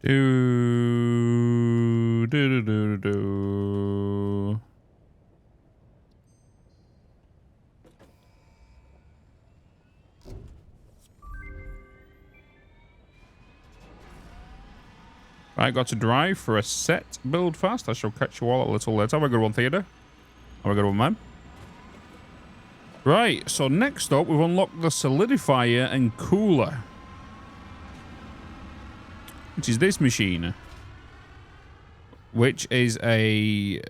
Do, do, do, do, do. Right, got to drive for a set build fast. I shall catch you all a little later. Have a good one, Theodore. Have a good one, man. Right, so next up, we've unlocked the solidifier and cooler, which is this machine, which is a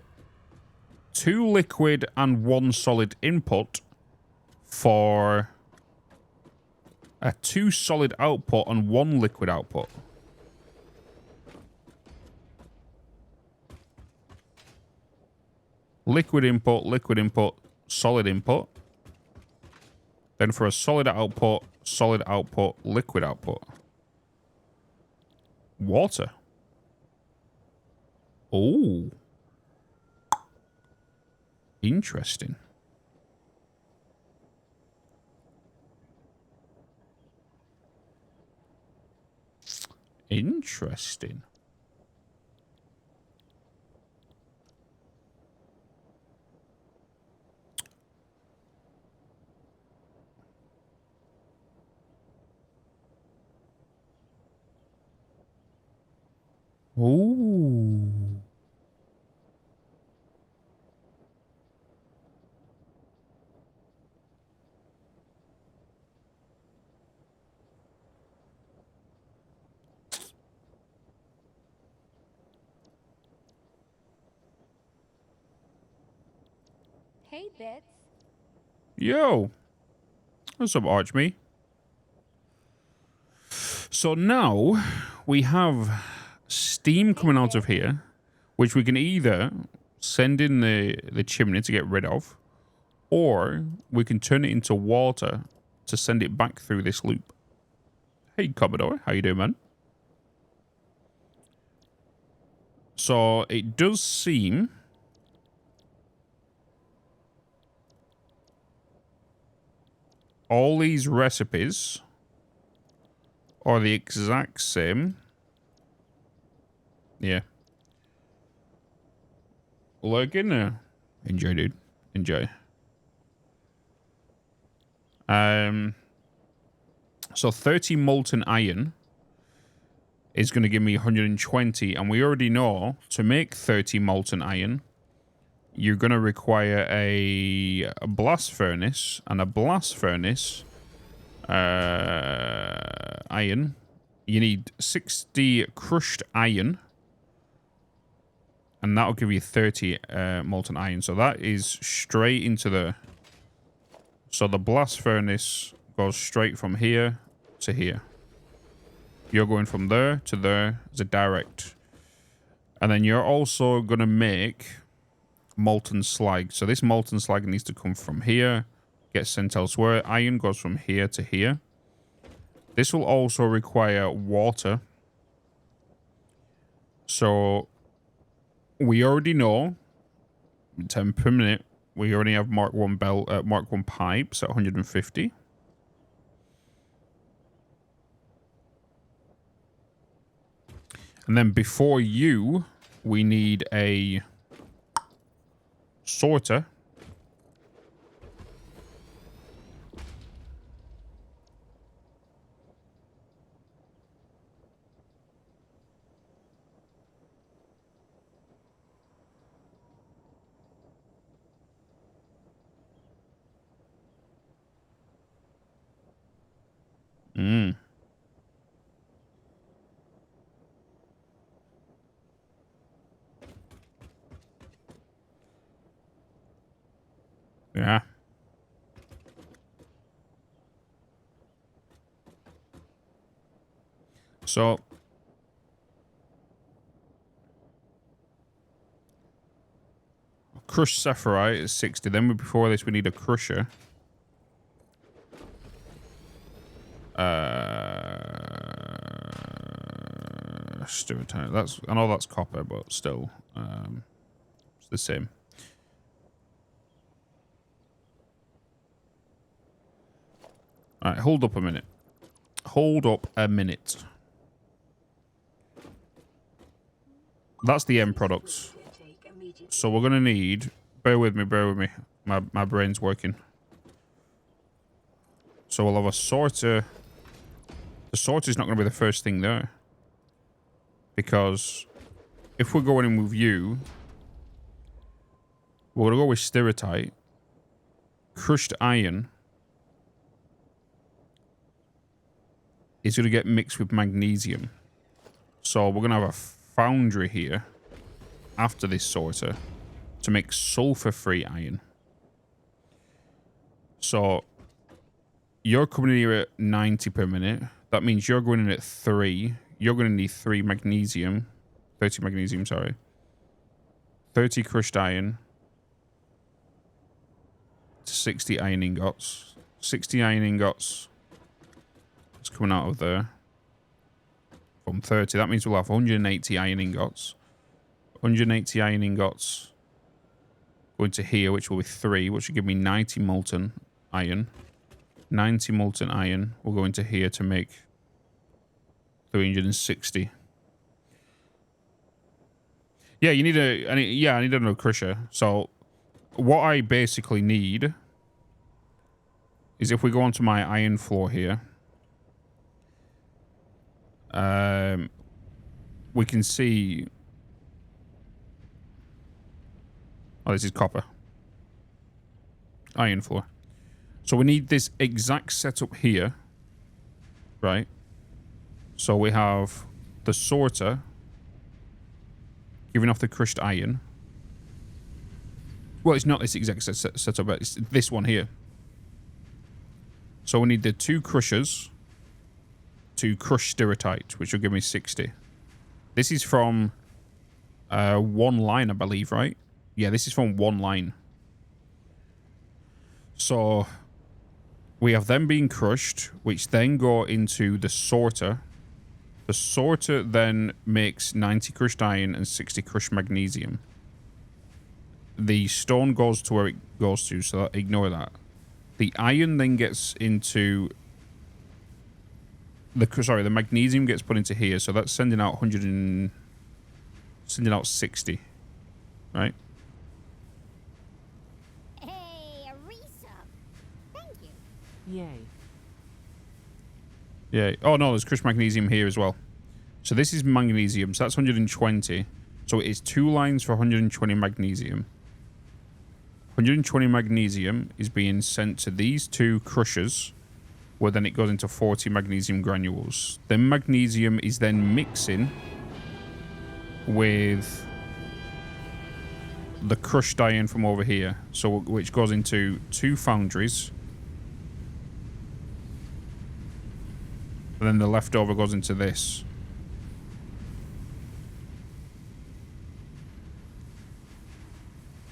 2 liquid and 1 solid input for a 2 solid output and 1 liquid output. Liquid input, solid input. Then for a solid output, liquid output. Water. Oh. Interesting. Interesting. Ooh. Hey, Bitz. Yo. What's up, Archme? So now we have steam coming out of here, which we can either send in the chimney to get rid of, or we can turn it into water to send it back through this loop. Hey, Commodore. How you doing, man? So it does seem all these recipes are the exact same. Yeah. Look in there. Enjoy, dude. Enjoy. So 30 molten iron is going to give me 120, and we already know to make 30 molten iron, you're going to require a blast furnace, and a blast furnace iron. You need 60 crushed iron, and that'll give you 30 molten iron. So that is straight into the... So the blast furnace goes straight from here to here. You're going from there to there as a direct. And then you're also going to make molten slag. So this molten slag needs to come from here, get sent elsewhere. Iron goes from here to here. This will also require water. So we already know 10 per minute. We already have Mark 1 Mark 1 pipes at 150. And then before you, we need a sorter. Yeah. So crushed sapphire is 60. Then before this, we need a crusher. That's, I know that's copper, but still, it's the same. All right, hold up a minute. Hold up a minute. That's the end product. So we're going to need... Bear with me. My brain's working. So we'll have a sorter. The sorter is not going to be the first thing there. Because if we're going in with you, we're going to go with stereotype. Crushed iron is going to get mixed with magnesium. So we're going to have a foundry here after this sorter to make sulfur-free iron. So you're coming in here at 90 per minute. That means you're going in at 3. You're going to need 3 magnesium. 30 magnesium, sorry. 30 crushed iron. 60 iron ingots. 60 iron ingots. It's coming out of there. From 30. That means we'll have 180 iron ingots. 180 iron ingots. Going to here, which will be 3, which will give me 90 molten iron. 90 molten iron will go into here to make 360. Yeah, you need I need another crusher. So what I basically need is if we go onto my iron floor here, we can see... Oh, this is copper. Iron floor. So we need this exact setup here, right? So we have the sorter giving off the crushed iron. Well, it's not this exact setup, but it's this one here. So we need the 2 crushers to crush stereotype, which will give me 60. This is from 1 line, I believe, right? Yeah, this is from 1 line. So we have them being crushed, which then go into the sorter. The sorter then makes 90 crushed iron and 60 crushed magnesium. The stone goes to where it goes to, so ignore that. The iron then gets into... the magnesium gets put into here, so that's sending out 60, right? Hey, a resub. Thank you. Yay. Yeah. Oh, no, there's crushed magnesium here as well. So this is magnesium, so that's 120. So it is 2 lines for 120 magnesium. 120 magnesium is being sent to these 2 crushers, where then it goes into 40 magnesium granules. Then magnesium is then mixing with the crushed iron from over here, so which goes into 2 foundries. And then the leftover goes into this.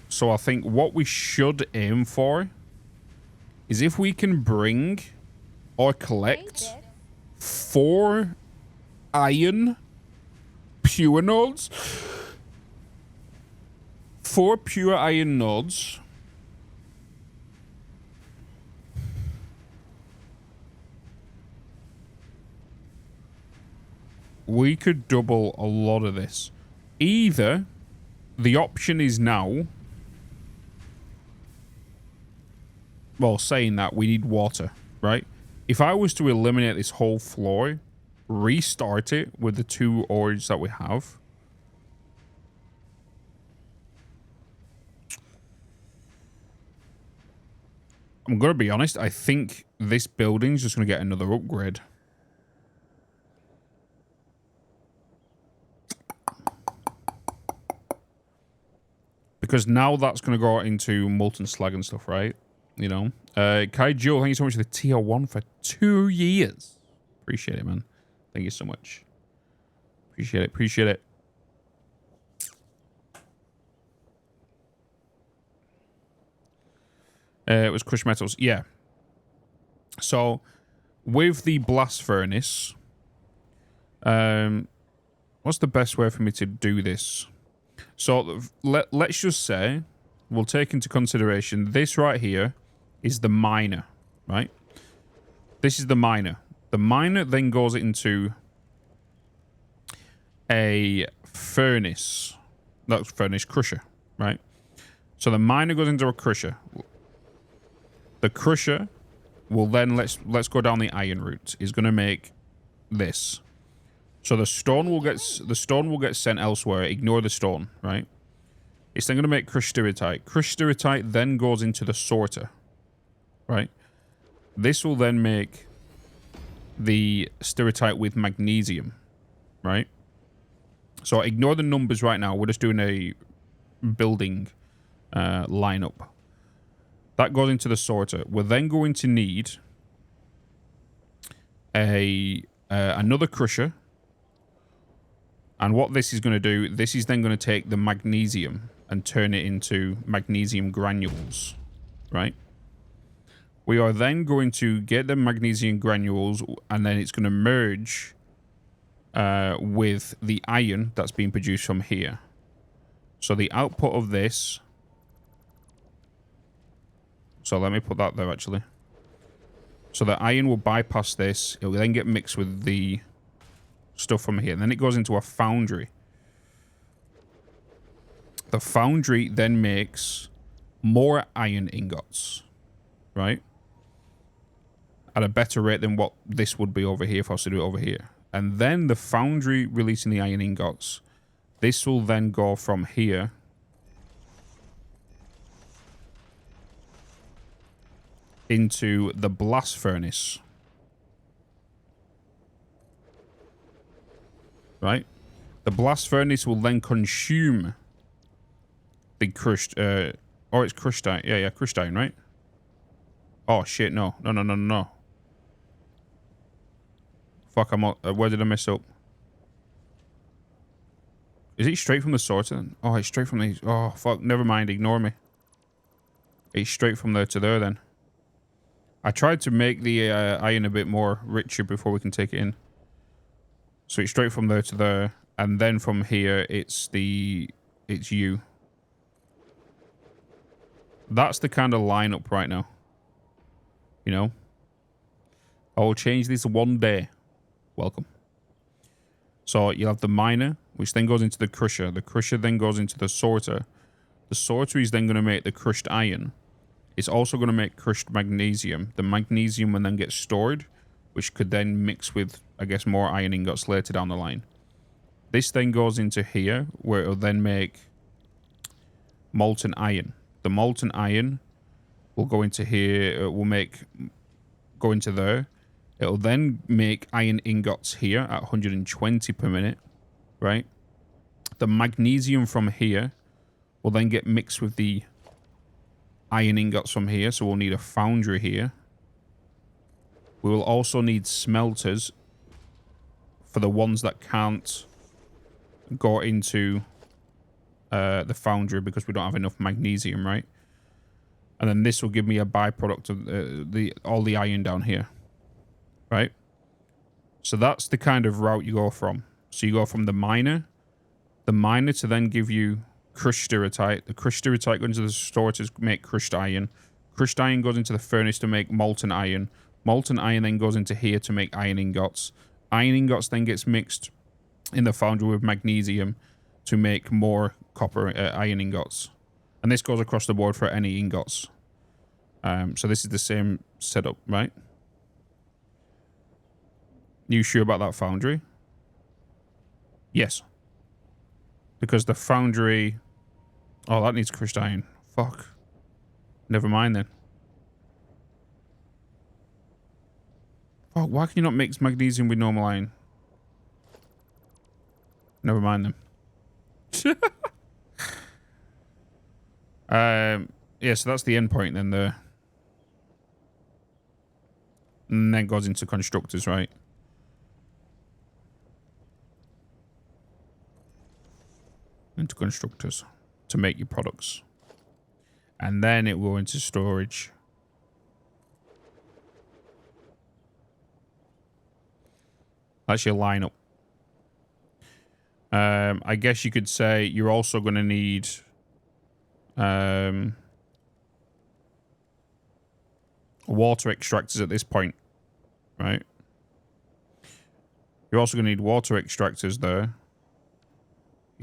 So I think what we should aim for is if we can bring or collect 4 iron pure nodes. 4 pure iron nodes. We could double a lot of this. Either the option is now... Well, saying that, we need water, right? If I was to eliminate this whole floor, restart it with the 2 ores that we have... I'm going to be honest, I think this building's just going to get another upgrade. Because now that's going to go into molten slag and stuff, right? You know? Kai Joe, thank you so much for the tier 1 for 2 years. Appreciate it, man. Thank you so much. Appreciate it. Appreciate it. It was crushed metals. Yeah. So, with the blast furnace, what's the best way for me to do this? So, let's just say we'll take into consideration this right here is the miner, right? This is the miner. The miner then goes into a furnace. That's furnace crusher, right? So the miner goes into a crusher. The crusher will then, let's go down the iron route, is going to make this. So the stone will get sent elsewhere. Ignore the stone, right? It's then going to make crushed stereotype. Crushed stereotype then goes into the sorter, right? This will then make the stereotype with magnesium, right? So ignore the numbers right now. We're just doing a building lineup. That goes into the sorter. We're then going to need another crusher. And what this is going to do, this is then going to take the magnesium and turn it into magnesium granules, right? We are then going to get the magnesium granules, and then it's going to merge with the iron that's being produced from here. So the output of this... So let me put that there, actually. So the iron will bypass this. It will then get mixed with the stuff from here. And then it goes into a foundry. The foundry then makes more iron ingots, right? At a better rate than what this would be over here if I was to do it over here. And then the foundry releasing the iron ingots. This will then go from here into the blast furnace. Right? The blast furnace will then consume the crushed... oh, it's crushed iron. Yeah, crushed iron, right? Oh, shit, no. No. Fuck, where did I mess up? Is it straight from the sorter then? Oh, it's straight from these. Oh, fuck, never mind, ignore me. It's straight from there to there then. I tried to make the iron a bit more richer before we can take it in. So it's straight from there to there. And then from here, it's you. That's the kind of lineup right now. You know? I'll change this one day. Welcome. So you'll have the miner, which then goes into the crusher. The crusher then goes into the sorter. The sorter is then going to make the crushed iron. It's also going to make crushed magnesium. The magnesium will then get stored, which could then mix with, I guess, more iron ingots later down the line. This then goes into here, where it'll then make molten iron. The molten iron will go into here. It will go into there. It'll then make iron ingots here at 120 per minute, right? The magnesium from here will then get mixed with the iron ingots from here, so we'll need a foundry here. We will also need smelters for the ones that can't go into the foundry because we don't have enough magnesium, right? And then this will give me a byproduct of all the iron down here, right? So that's the kind of route you go from. So you go from the miner to then give you crushed stereotype. The crushed stereotype goes into the store to make crushed iron. Crushed iron goes into the furnace to make molten iron. Molten iron then goes into here to make iron ingots. Iron ingots then gets mixed in the foundry with magnesium to make more copper iron ingots. And this goes across the board for any ingots. So this is the same setup, right? You sure about that foundry? Yes. Because the foundry... Oh, that needs crushed iron. Fuck. Never mind then. Oh, why can you not mix magnesium with normal iron? Never mind then. Yeah, so that's the end point then there. And then goes into constructors, right? Into constructors to make your products. And then it will go into storage. That's your lineup. I guess you could say you're also going to need water extractors at this point, right? You're also going to need water extractors there.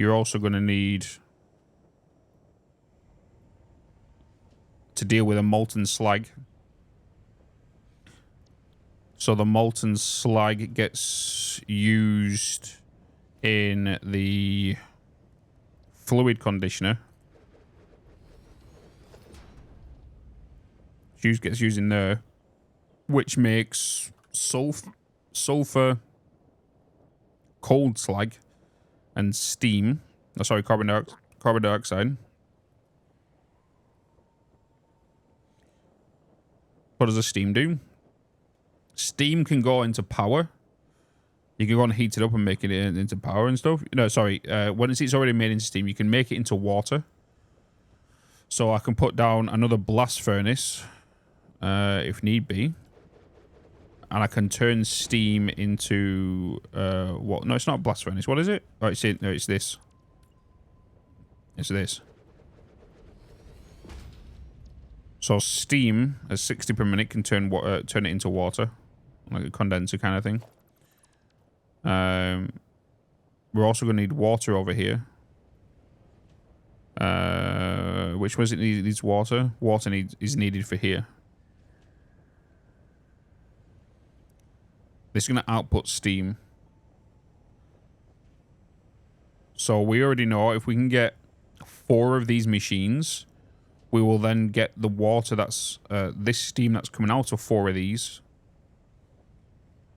you're also going to need to deal with a molten slag. So the molten slag gets used in the fluid conditioner. Gets used in there, which makes sulfur, cold slag, and steam. Oh, sorry, carbon dioxide. What does the steam do? Steam can go into power. You can go and heat it up and make it into power and stuff. No, sorry. When it's already made into steam, you can make it into water. So I can put down another blast furnace, if need be. And I can turn steam into what? No, it's not a blast furnace. What is it? Oh, it's it. No, it's this. It's this. So steam at 60 per minute can turn it into water, like a condenser kind of thing. We're also going to need water over here. Which was it needs water? Water is needed for here. This is going to output steam. So we already know if we can get 4 of these machines, we will then get the water that's this steam that's coming out of 4 of these,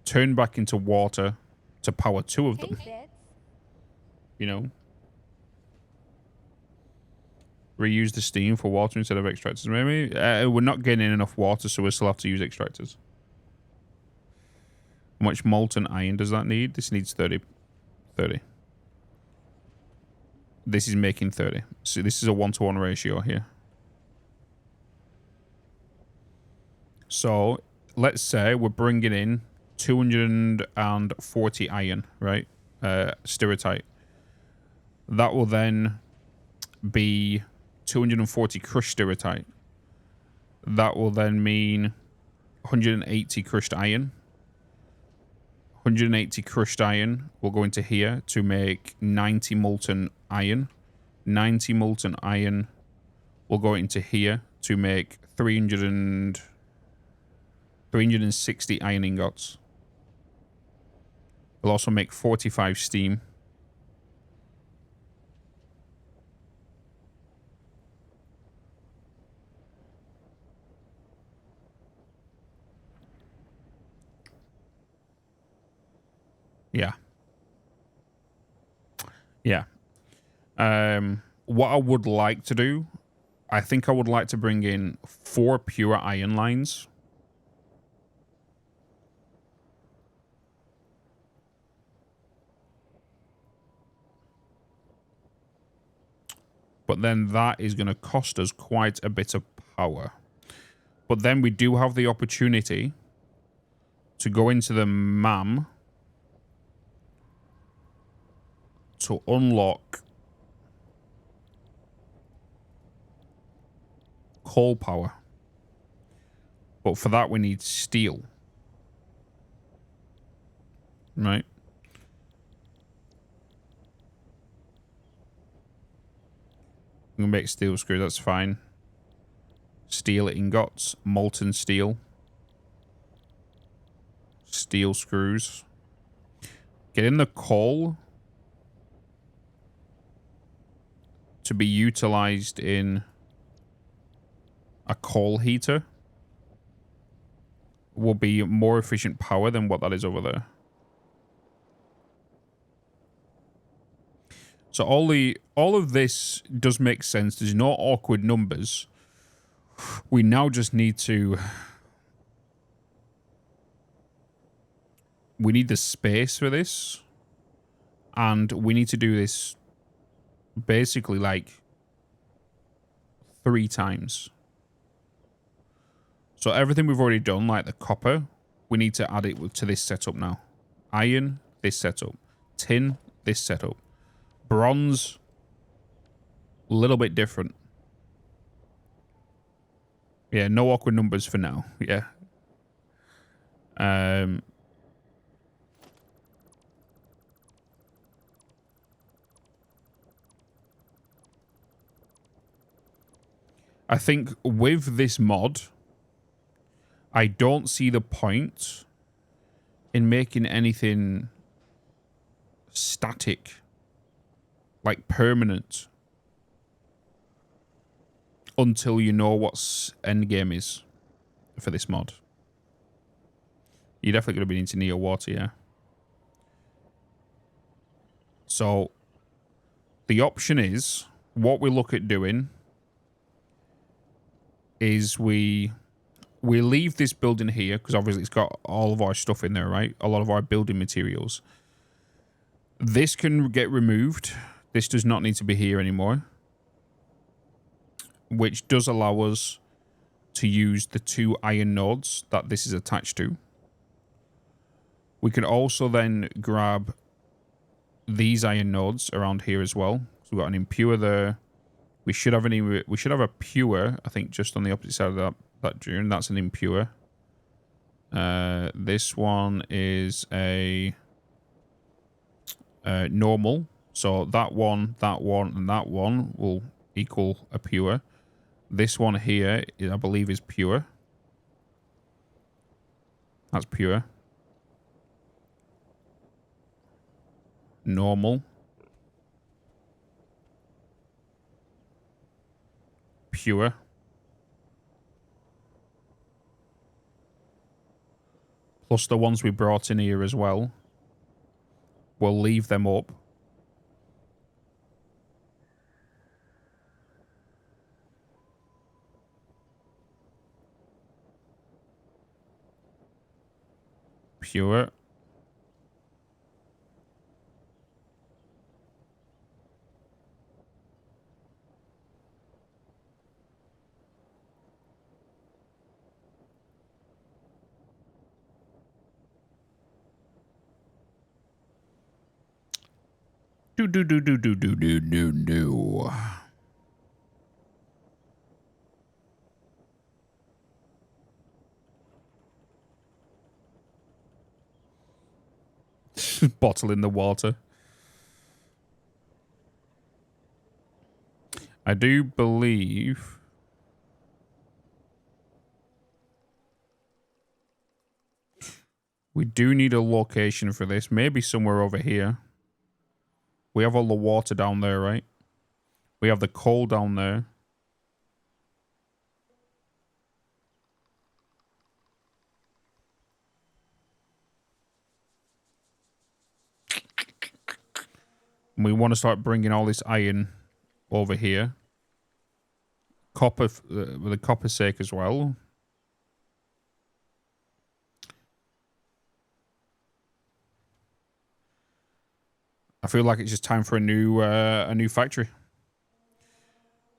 turn back into water to power 2 of them. You know, reuse the steam for water instead of extractors. Maybe we're not getting enough water, so we'll still have to use extractors. How much molten iron does that need? This needs 30. This is making 30. So this is a 1-to-1 ratio here. So let's say we're bringing in 240 iron, right? Stirritite. That will then be 240 crushed stirritite. That will then mean 180 crushed iron. 180 crushed iron will go into here to make 90 molten iron. 90 molten iron will go into here to make 360 iron ingots. We'll also make 45 steam. Yeah. Yeah. What I would like to do, I think I would like to bring in 4 pure iron lines. But then that is going to cost us quite a bit of power. But then we do have the opportunity to go into the MAM to unlock coal power. But for that we need steel. Right? We can make steel screws, that's fine. Steel ingots, molten steel. Steel screws. Get in the coal to be utilized in a coal heater will be more efficient power than what that is over there. So all of this does make sense. There's no awkward numbers. We now just need to... We need the space for this. And we need to do this basically like 3 times. So everything we've already done, like the copper, we need to add it to this setup now. Iron, this setup. Tin, this setup. Bronze, a little bit different. Yeah, no awkward numbers for now. Yeah. I think with this mod, I don't see the point in making anything static, like permanent, until you know what's endgame is for this mod. You're definitely going to be into near water, yeah. So the option is, what we look at doing is we leave this building here, because obviously it's got all of our stuff in there, right? A lot of our building materials. This can get removed. This does not need to be here anymore. Which does allow us to use the 2 iron nodes that this is attached to. We can also then grab these iron nodes around here as well. So we've got an impure there. We should have a pure, I think, just on the opposite side of that dune. That's an impure. This one is a normal. So that one, and that one will equal a pure. This one here, I believe, is pure. That's pure. Normal. Pure. Plus the ones we brought in here as well. We'll leave them up. Pure. Do. Bottle in the water. I do believe we do need a location for this. Maybe somewhere over here. We have all the water down there, right? We have the coal down there. And we want to start bringing all this iron over here. Copper, with the copper's sake as well. I feel like it's just time for a new factory.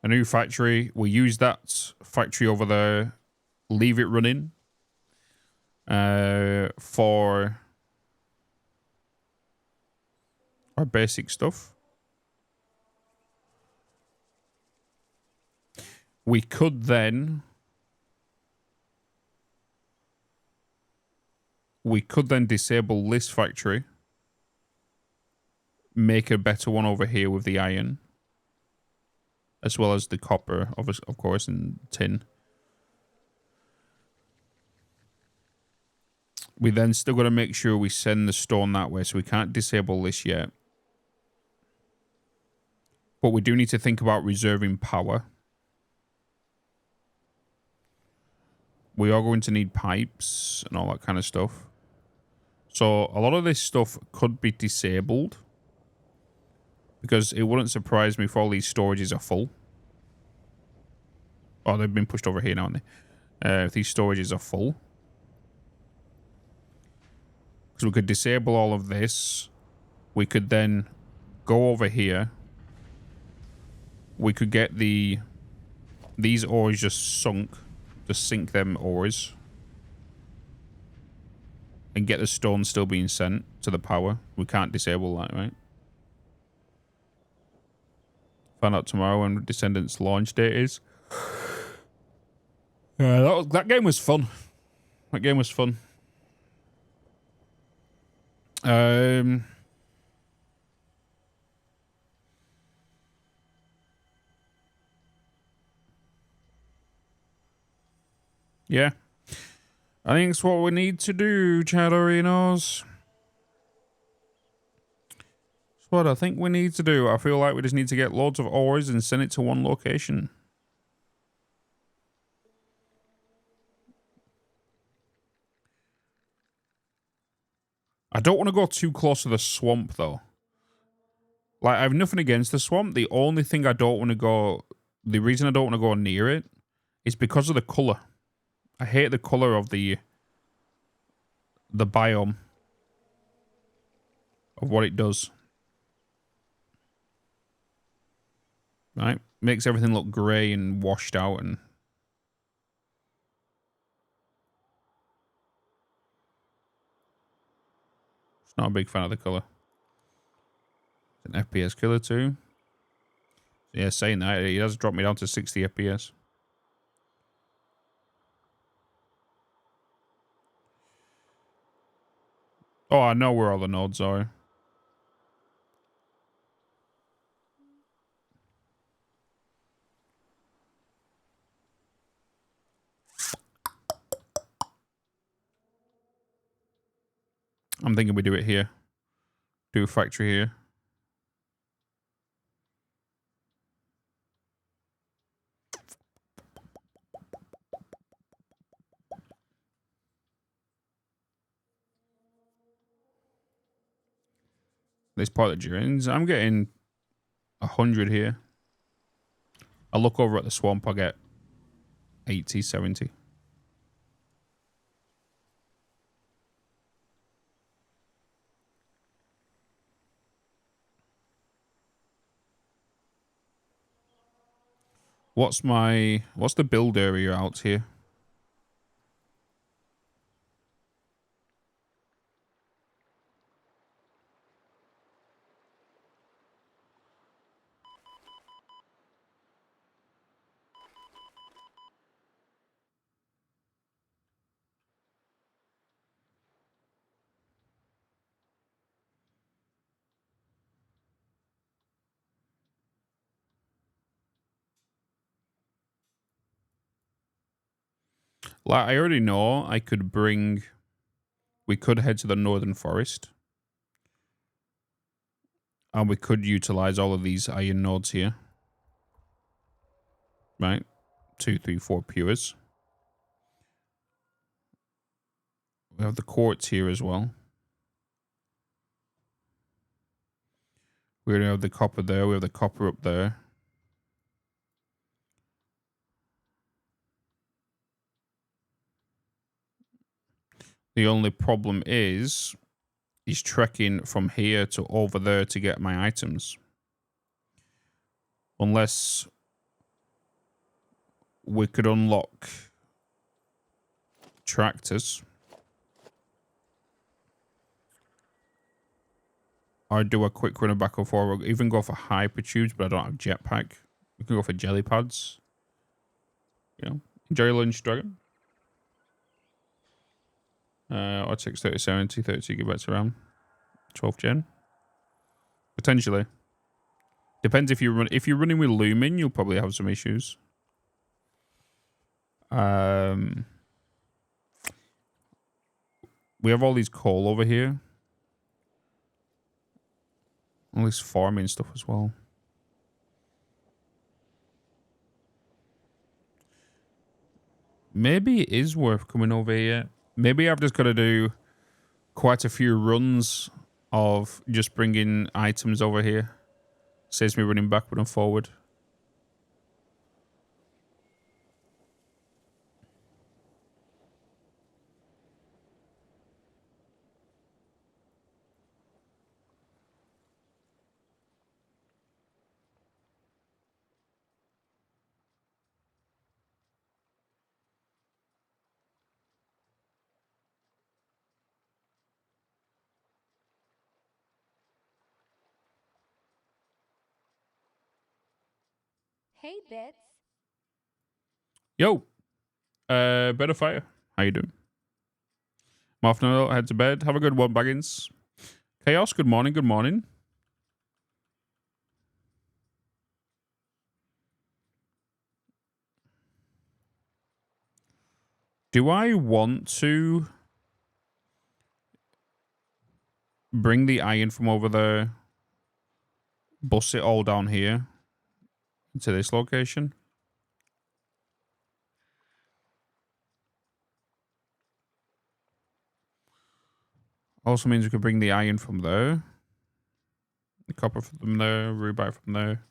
A new factory. We'll use that factory over there. Leave it running. For our basic stuff. We could then disable this factory. Make a better one over here with the iron. As well as the copper, of course, and tin. We then still got to make sure we send the stone that way, so we can't disable this yet. But we do need to think about reserving power. We are going to need pipes and all that kind of stuff. So a lot of this stuff could be disabled. Because it wouldn't surprise me if all these storages are full. Oh, they've been pushed over here now, aren't they? If these storages are full. Because we could disable all of this. We could then go over here. We could get these ores just sunk. Just sink them ores. And get the stone still being sent to the power. We can't disable that, right? Find out tomorrow when Descendants launch date is. That game was fun. That game was fun. Yeah. I think it's what we need to do, Chadorinos. It's what I think we need to do. I feel like we just need to get loads of ores and send it to one location. I don't want to go too close to the swamp, though. Like, I have nothing against the swamp. The only thing I don't want to go... The reason I don't want to go near it is because of the colour. I hate the colour of the biome. Of what it does. Right? Makes everything look grey and washed out and... Not a big fan of the colour. It's an FPS killer too. Yeah, saying that, he does drop me down to 60 FPS. Oh, I know where all the nodes are. I'm thinking we do it here. Do a factory here. This part of the drains. I'm getting 100 here. I look over at the swamp, I get 80, 70. What's the build area out here? Like, I already know I could bring... We could head to the northern forest. And we could utilize all of these iron nodes here. Right? 2, 3, 4 pures. We have the quartz here as well. We already have the copper there. We have the copper up there. The only problem is trekking from here to over there to get my items. Unless we could unlock tractors. Or do a quick runner back and forward. Even go for hyper tubes, but I don't have jetpack. We can go for jelly pads. You know, enjoy your lunch, Dragon. RTX 3070, 32 gigabytes of RAM, 12th gen. Potentially. Depends if you're running with Lumen, you'll probably have some issues. We have all these coal over here. All this farming stuff as well. Maybe it is worth coming over here. Maybe I've just got to do quite a few runs of just bringing items over here. Saves me running backward and forward. Hey, Bitz. Yo, better fire. How you doing? Afternoon, head to bed. Have a good one, Baggins. Chaos, good morning, good morning. Do I want to bring the iron from over there, bus it all down here to this location? Also means we could bring the iron from there, the copper from there, rubite from there.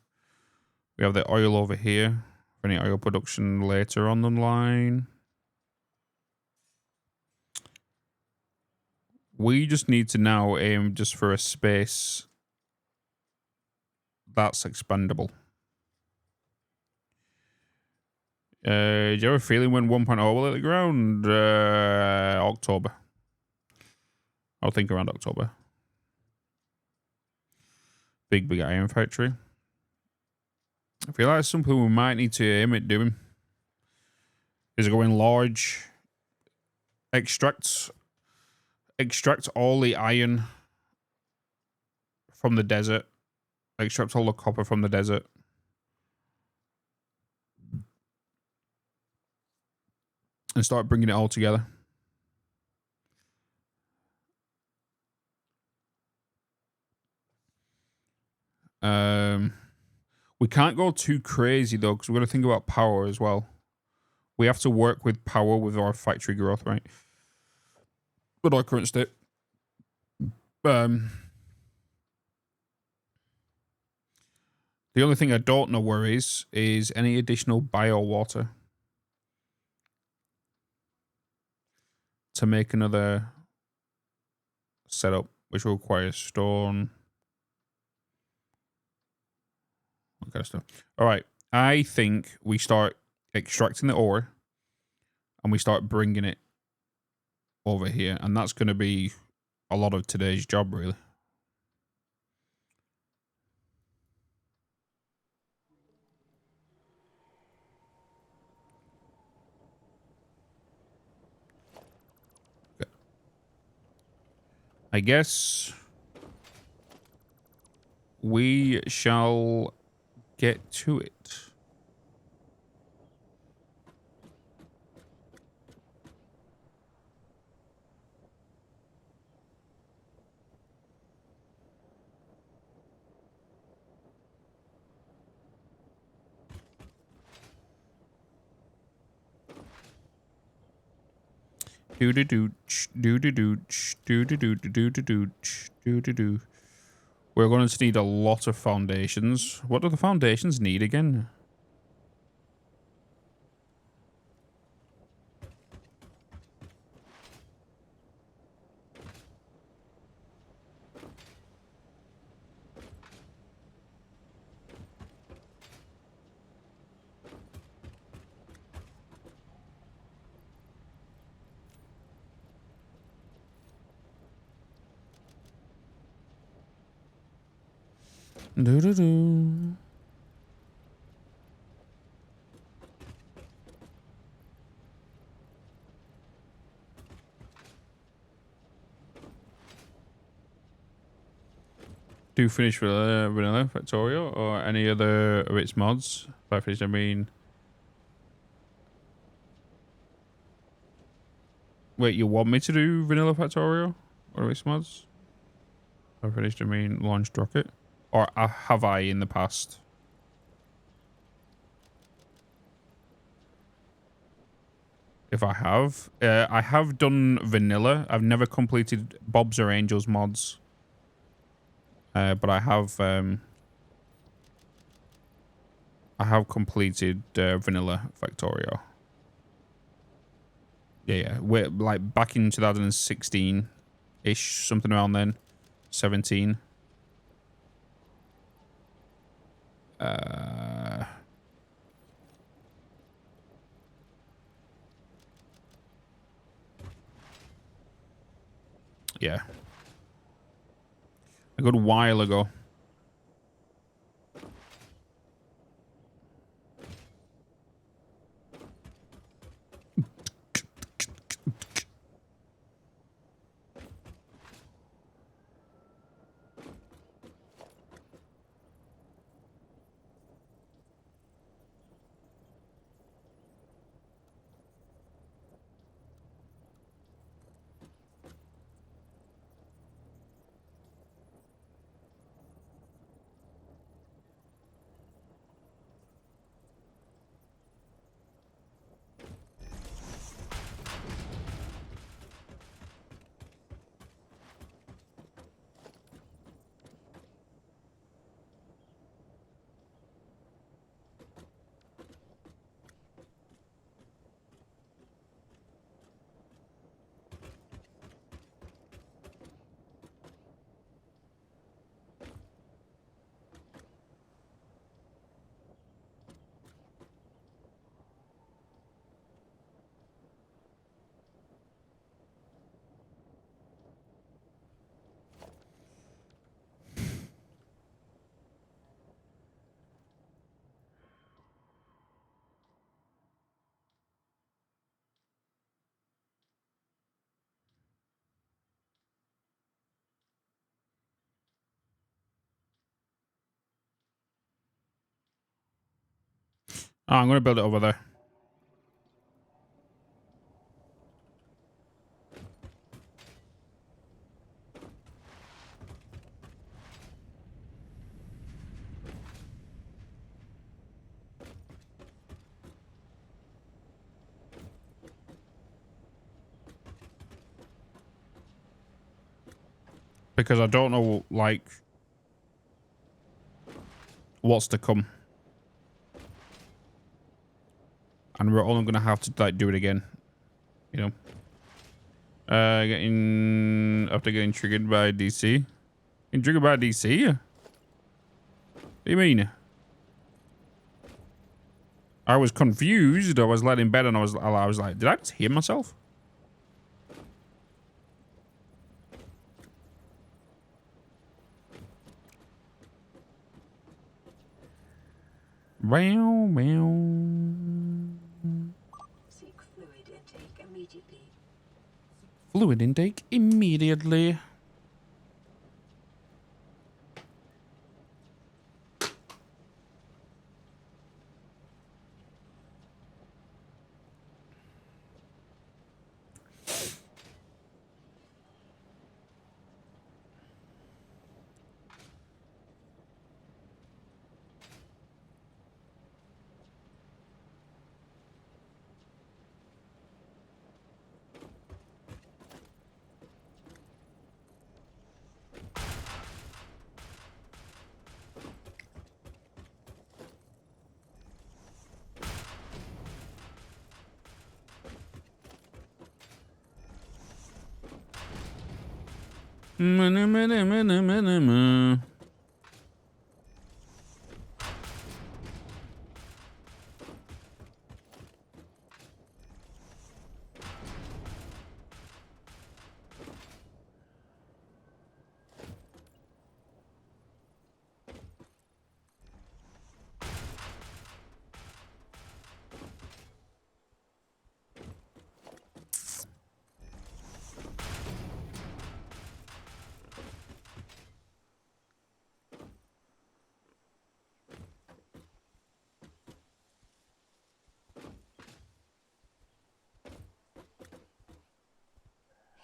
We have the oil over here for any oil production later on the line. We just need to now aim just for a space that's expandable. Do you have a feeling when 1.0 will hit the ground? October. I'll think around October. Big iron factory. I feel like it's something we might need to aim at doing. Is going large. Extract all the iron from the desert. Extract all the copper from the desert. And start bringing it all together. We can't go too crazy though, because we're going to think about power as well. We have to work with power with our factory growth, right? With our current state. The only thing I don't know where is any additional bio water to make another setup, which will require stone. That kind of stuff. All right. I think we start extracting the ore and we start bringing it over here. And that's going to be a lot of today's job, really. Okay. I guess we shall get to it. Do do do do do do do do do do do do do do. We're going to need a lot of foundations. What do the foundations need again? Do do do. Do finish with Vanilla Factorio or any other of its mods. By finish, I mean. Wait, you want me to do Vanilla Factorio or its mods? By finished, I mean launched rocket. Or have I in the past? If I have done vanilla. I've never completed Bob's or Angel's mods. But I have completed Vanilla Factorio. Yeah. We're like back in 2016-ish, something around then. 17. Yeah. A good while ago. Oh, I'm going to build it over there. Because I don't know, like, what's to come. And we're only going to have to, like, do it again. You know? After getting triggered by DC. Getting triggered by DC? What do you mean? I was confused. I was laying in bed and I was like, did I just hear myself? Wow, wow. Seek fluid intake immediately. Fluid intake immediately.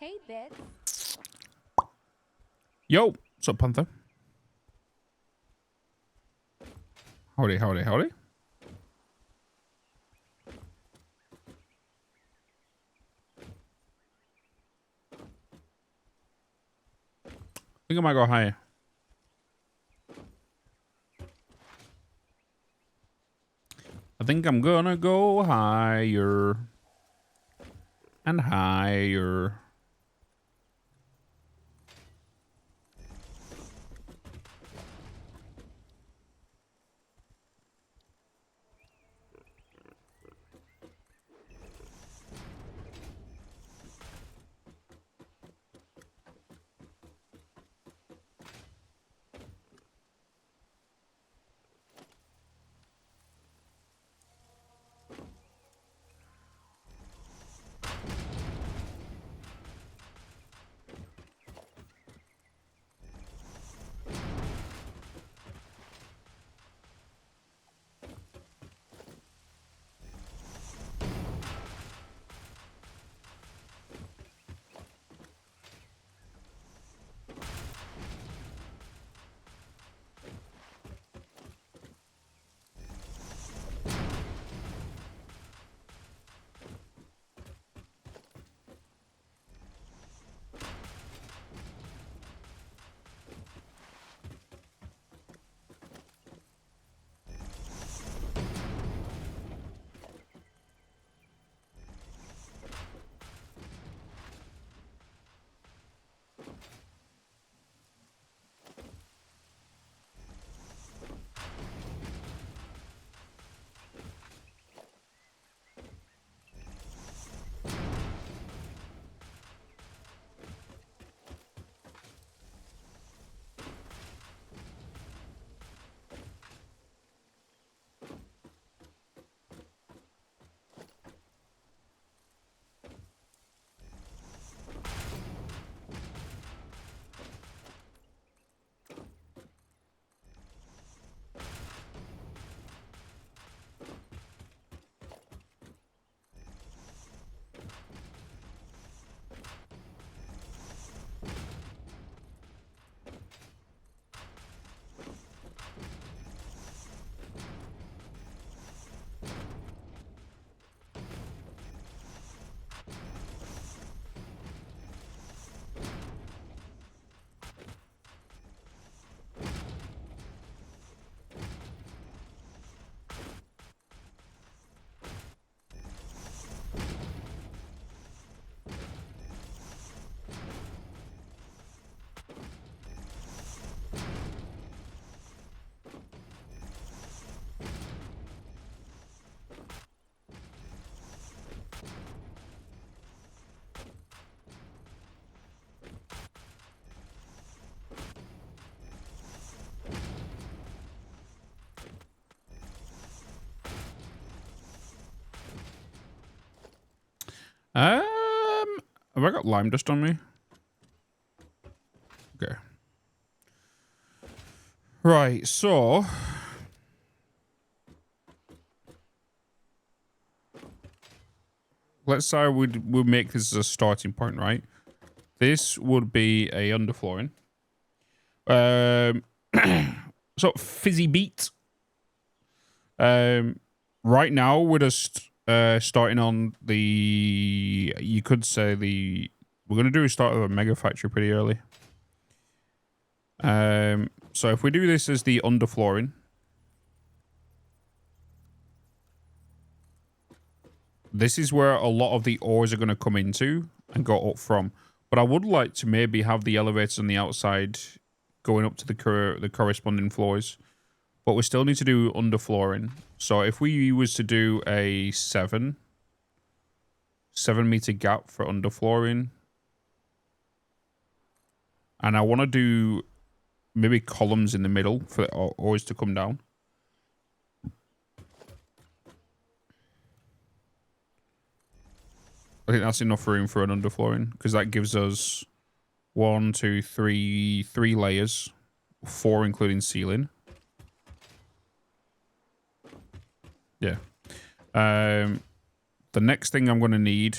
Hey, Bitz. Yo, what's up, Panther? Howdy, howdy, howdy. I think I might go higher. I think I'm gonna go higher. And higher. Have I got lime dust on me? Okay. Right, so let's say we'll make this as a starting point, right? This would be a underflooring. So fizzy beat. Right now we're just starting on the. You could say we're gonna do a start of a mega factory pretty early. So if we do this as the underflooring, this is where a lot of the ores are going to come into and go up from. But I would like to maybe have the elevators on the outside going up to the corresponding floors. But we still need to do underflooring. So if we was to do a 7 meter gap for underflooring, and I want to do maybe columns in the middle for ores to come down. I think that's enough room for an underflooring because that gives us 1, 2, 3 layers, 4 including ceiling. Yeah. The next thing I'm going to need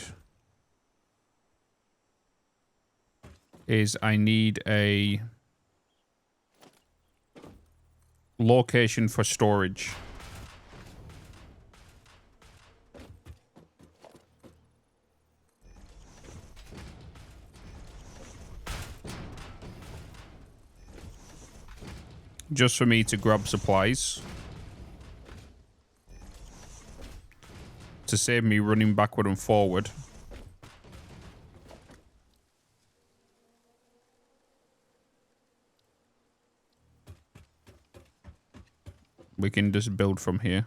is I need a location for storage. Just for me to grab supplies. To save me running backward and forward. We can just build from here.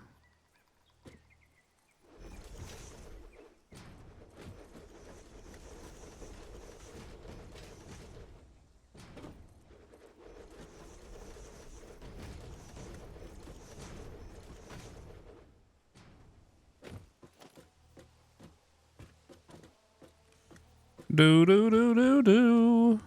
Do do do do do.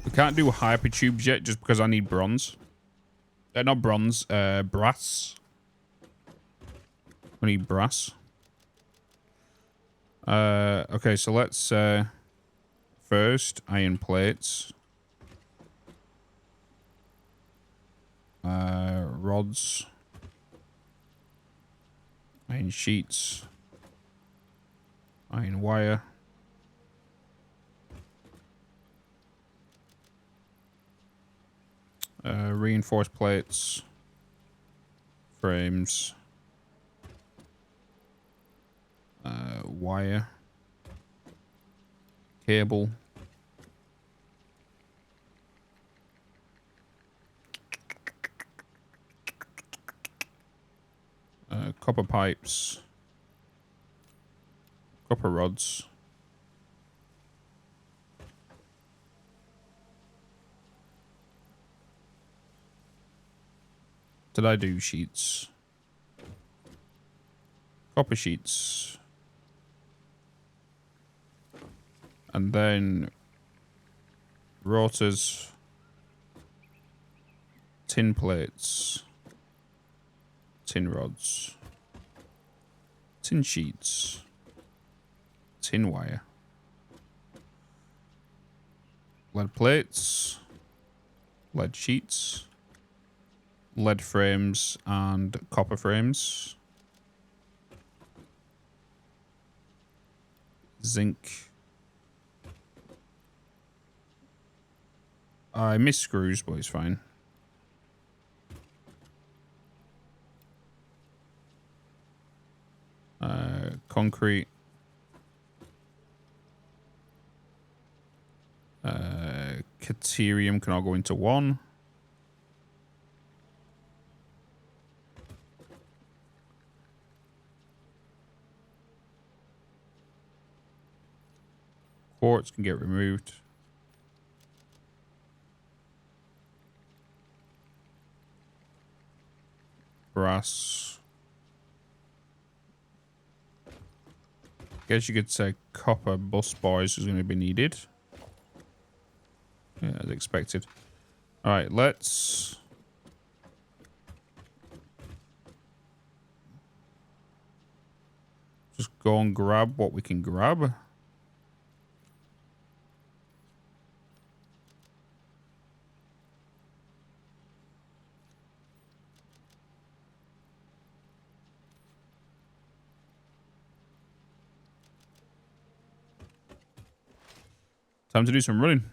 We can't do hypertubes yet just because I need bronze. Not bronze, brass. I need brass. Okay, so let's first iron plates. Rods. Iron sheets. Iron wire. Reinforced plates. Frames. Wire. Cable. Copper pipes. Copper rods. Did I do sheets? Copper sheets. And then rotors. Tin plates. Tin rods. Tin sheets. Tin wire. Lead plates. lead sheets, lead frames, and copper frames. Zinc. I miss screws, but it's fine. Concrete. Caterium can all go into one. Quartz can get removed. Brass. Guess you could say copper bus bars is going to be needed. Yeah, as expected. All right, let's just go and grab what we can grab. Time to do some running.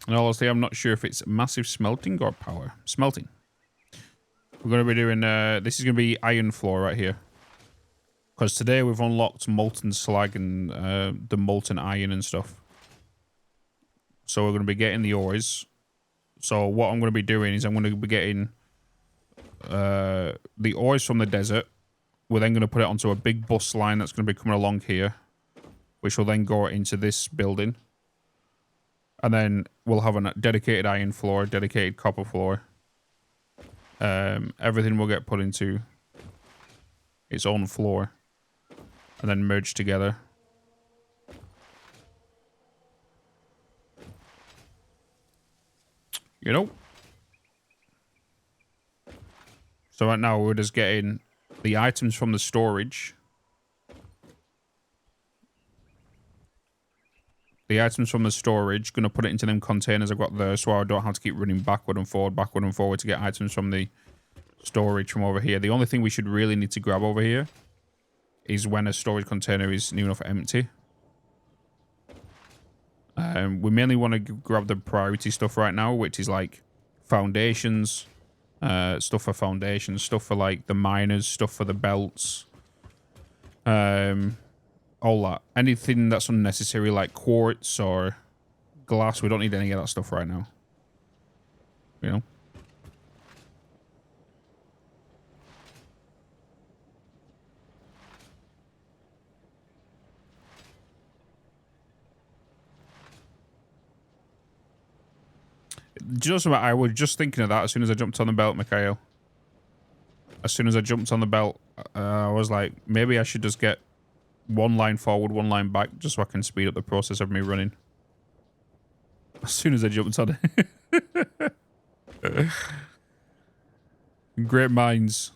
And honestly, I'm not sure if it's massive smelting or power. Smelting. We're going to be doing, this is going to be iron floor right here. Because today we've unlocked molten slag and the molten iron and stuff. So we're going to be getting the ores. So what I'm going to be doing is I'm going to be getting the ores from the desert. We're then going to put it onto a big bus line that's going to be coming along here. Which will then go into this building. And then we'll have a dedicated iron floor, dedicated copper floor. Everything will get put into its own floor. And then merge together. You know? So right now we're just getting the items from the storage. The items from the storage, going to put it into them containers I've got there so I don't have to keep running backward and forward to get items from the storage from over here. The only thing we should really need to grab over here is when a storage container is near enough empty. We mainly want to grab the priority stuff right now, which is like foundations, stuff for foundations, stuff for like the miners, stuff for the belts, all that. Anything that's unnecessary like quartz or glass, we don't need any of that stuff right now. You know? Do you know something? I was just thinking of that as soon as I jumped on the belt, Mikhail. As soon as I jumped on the belt, I was like, maybe I should just get one line forward, one line back, just so I can speed up the process of me running. As soon as I jumped on it. Great minds.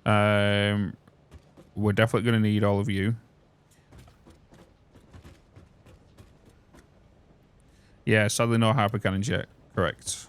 We're definitely going to need all of you. Yeah, sadly no hyper cannons yet. Correct.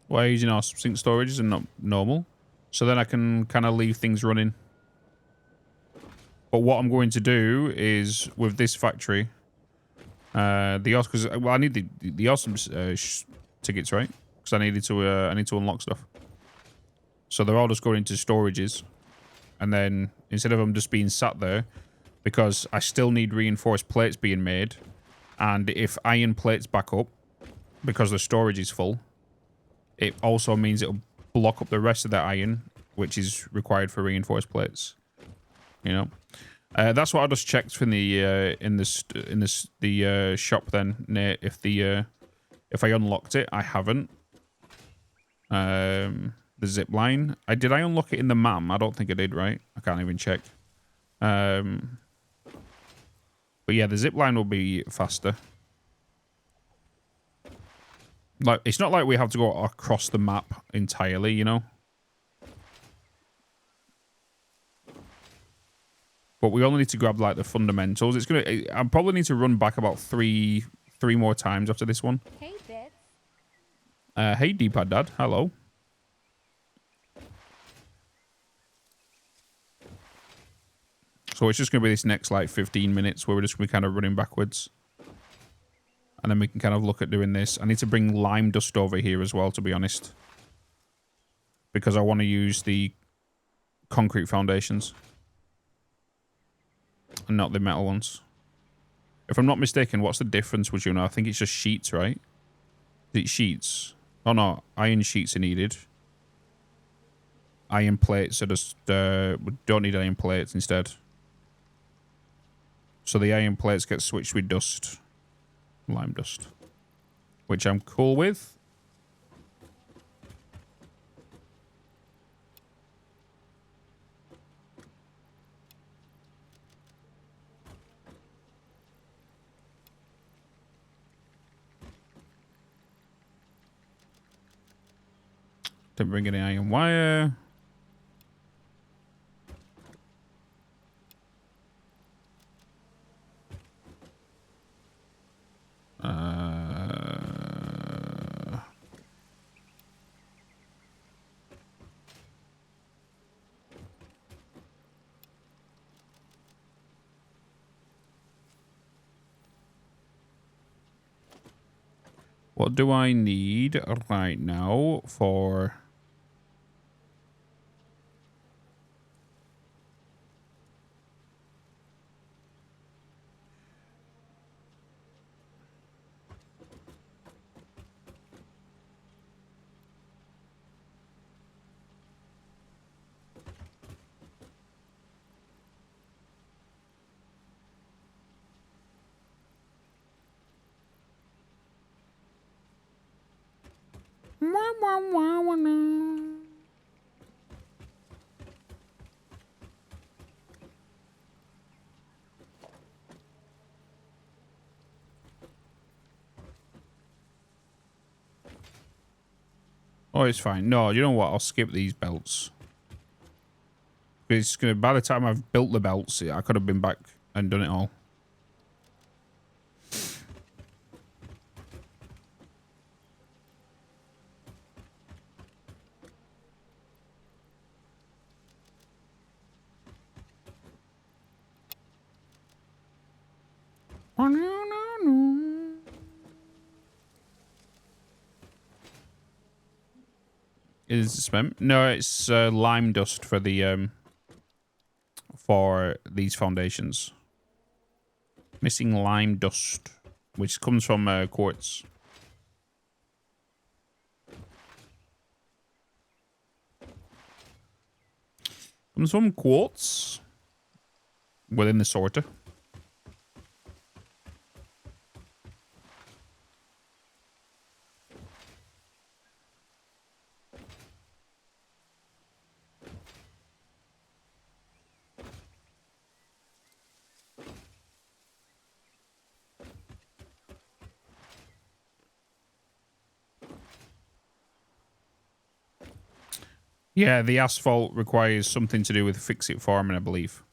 Why are you using our sync storages and not normal? So then I can kind of leave things running. But what I'm going to do is with this factory, the because well, I need the awesome tickets, right? Because I need to unlock stuff. So they're all just going into storages, and then instead of them just being sat there, because I still need reinforced plates being made. And if iron plates back up, because the storage is full, it also means it'll block up the rest of the iron, which is required for reinforced plates. You know, that's what I just checked from the shop then, Nate. If I unlocked it, I haven't. The zip line. Did I unlock it in the MAM? I don't think I did, right? I can't even check. But yeah, the zip line will be faster. Like, it's not like we have to go across the map entirely, you know? But we only need to grab, like, the fundamentals. I probably need to run back about three more times after this one. Hey, Bitz. Hey, D-pad Dad. Hello. So it's just going to be this next, like, 15 minutes where we're just going to be kind of running backwards. And then we can kind of look at doing this. I need to bring lime dust over here as well, to be honest. Because I want to use the concrete foundations. And not the metal ones. If I'm not mistaken, what's the difference, would you know? I think it's just sheets, right? Is it sheets? Oh no, iron sheets are needed. Iron plates are just... we don't need iron plates instead. So the iron plates get switched with dust. Lime dust. Which I'm cool with. Didn't bring any iron wire. What do I need right now for... Oh, it's fine. No, you know what? I'll skip these belts. It's gonna. By the time I've built the belts, I could have been back and done it all. Is it cement? No, it's lime dust for the for these foundations. Missing lime dust, which comes from quartz. Comes from quartz within the sorter. Yeah, the asphalt requires something to do with fix-it farming, I believe.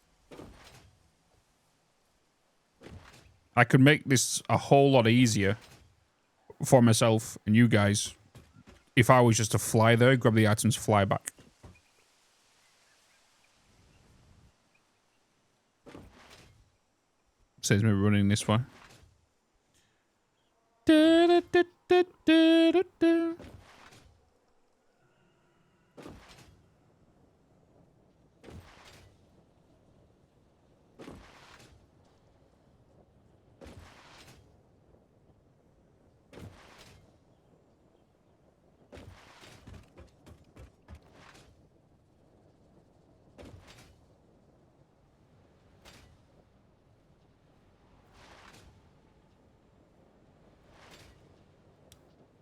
I could make this a whole lot easier for myself and you guys if I was just to fly there, grab the items, fly back. Saves me running this way.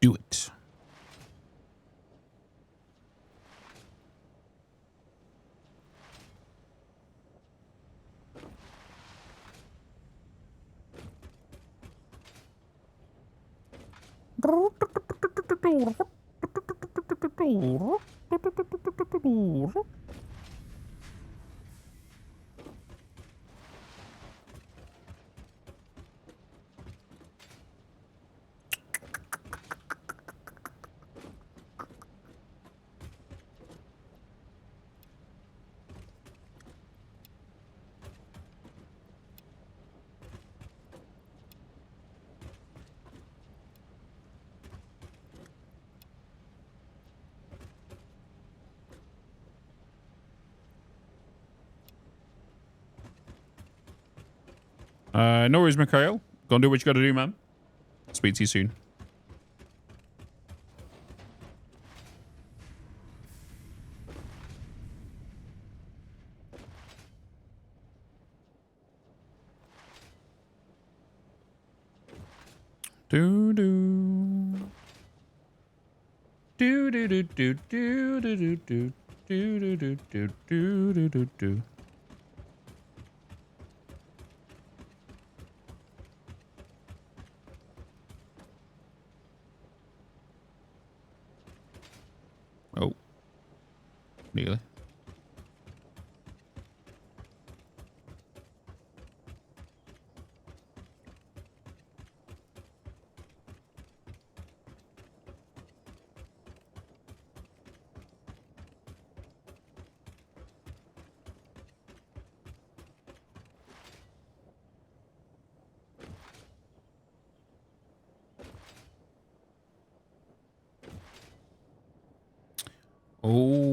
Do it. No worries, Mikhail. Go and do what you got to do, man. Speak to you soon. Do do do do do do do do do do do do do do do do. Oh, nearly. Oh